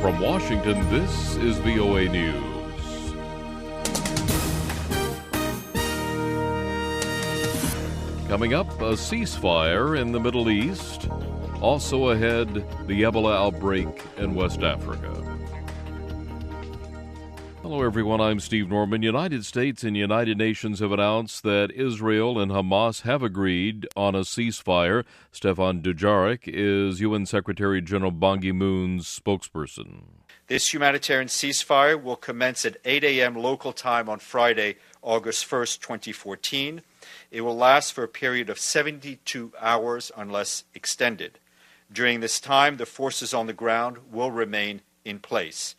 From Washington, this is VOA News. Coming up, a ceasefire in the Middle East. Also ahead, the Ebola outbreak in West Africa. Hello, everyone. I'm Steve Norman. United States and United Nations have announced that Israel and Hamas have agreed on a ceasefire. Stephane Dujarric is UN Secretary General Ban Ki-moon's spokesperson. This humanitarian ceasefire will commence at 8 a.m. local time on Friday, August 1st, 2014. It will last for a period of 72 hours unless extended. During this time, the forces on the ground will remain in place.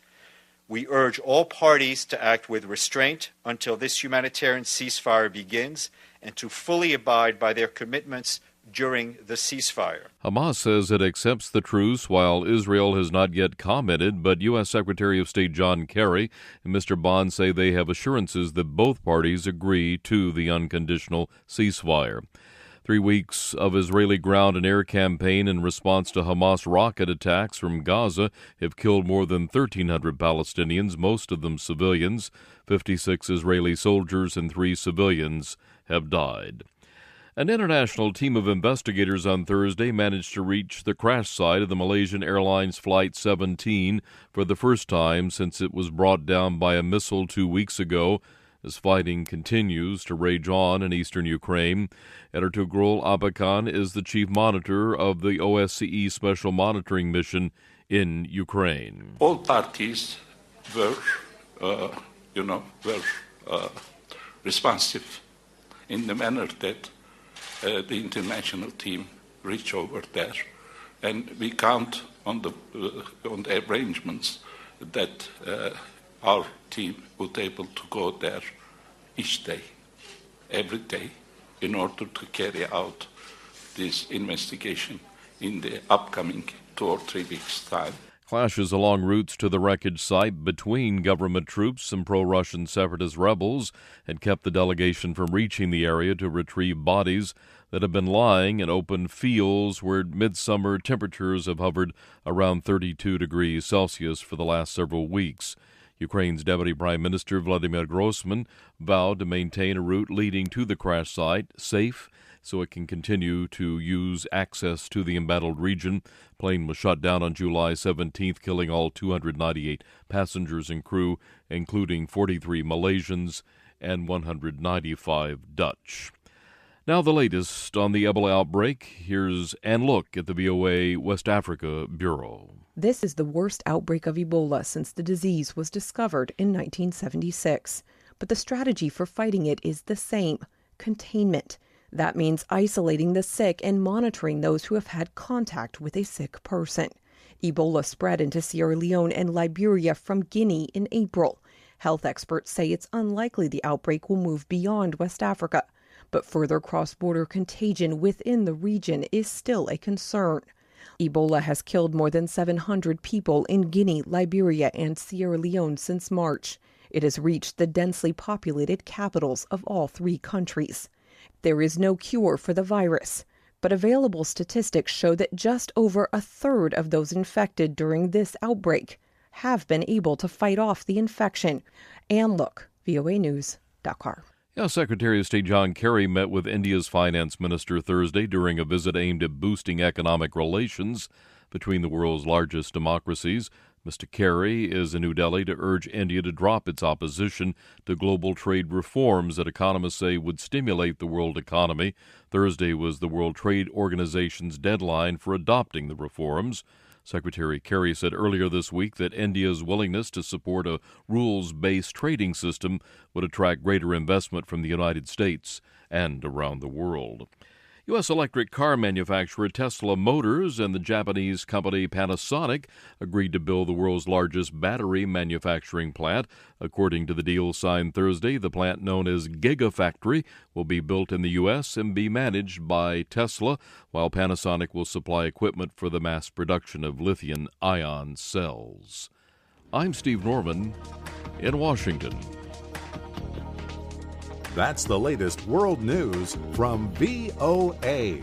We urge all parties to act with restraint until this humanitarian ceasefire begins and to fully abide by their commitments during the ceasefire. Hamas says it accepts the truce while Israel has not yet commented, but U.S. Secretary of State John Kerry and Mr. Bond say they have assurances that both parties agree to the unconditional ceasefire. 3 weeks of Israeli ground and air campaign in response to Hamas rocket attacks from Gaza have killed more than 1,300 Palestinians, most of them civilians. 56 Israeli soldiers and 3 civilians have died. An international team of investigators on Thursday managed to reach the crash site of the Malaysian Airlines Flight 17 for the first time since it was brought down by a missile 2 weeks ago. As fighting continues to rage on in eastern Ukraine, Ertugrul Abakan is the chief monitor of the OSCE Special Monitoring Mission in Ukraine. All parties were, responsive in the manner that the international team reached over there, and we count on the arrangements that our team would be able to go there each day, every day, in order to carry out this investigation in the upcoming 2 or 3 weeks' time. Clashes along routes to the wreckage site between government troops and pro-Russian separatist rebels had kept the delegation from reaching the area to retrieve bodies that have been lying in open fields where midsummer temperatures have hovered around 32 degrees Celsius for the last several weeks. Ukraine's Deputy Prime Minister Vladimir Grossman vowed to maintain a route leading to the crash site safe so it can continue to use access to the embattled region. Plane was shot down on July 17th, killing all 298 passengers and crew, including 43 Malaysians and 195 Dutch. Now the latest on the Ebola outbreak. Here's Ann Look at the VOA West Africa Bureau. This is the worst outbreak of Ebola since the disease was discovered in 1976. But the strategy for fighting it is the same: containment. That means isolating the sick and monitoring those who have had contact with a sick person. Ebola spread into Sierra Leone and Liberia from Guinea in April. Health experts say it's unlikely the outbreak will move beyond West Africa, but further cross-border contagion within the region is still a concern. Ebola has killed more than 700 people in Guinea, Liberia, and Sierra Leone since March. It has reached the densely populated capitals of all 3 countries. There is no cure for the virus, but available statistics show that just over a third of those infected during this outbreak have been able to fight off the infection. Ann Look, voanews.com. Secretary of State John Kerry met with India's finance minister Thursday during a visit aimed at boosting economic relations between the world's largest democracies. Mr. Kerry is in New Delhi to urge India to drop its opposition to global trade reforms that economists say would stimulate the world economy. Thursday was the World Trade Organization's deadline for adopting the reforms. Secretary Kerry said earlier this week that India's willingness to support a rules-based trading system would attract greater investment from the United States and around the world. U.S. electric car manufacturer Tesla Motors and the Japanese company Panasonic agreed to build the world's largest battery manufacturing plant. According to the deal signed Thursday, the plant, known as Gigafactory, will be built in the U.S. and be managed by Tesla, while Panasonic will supply equipment for the mass production of lithium-ion cells. I'm Steve Norman in Washington. That's the latest world news from VOA.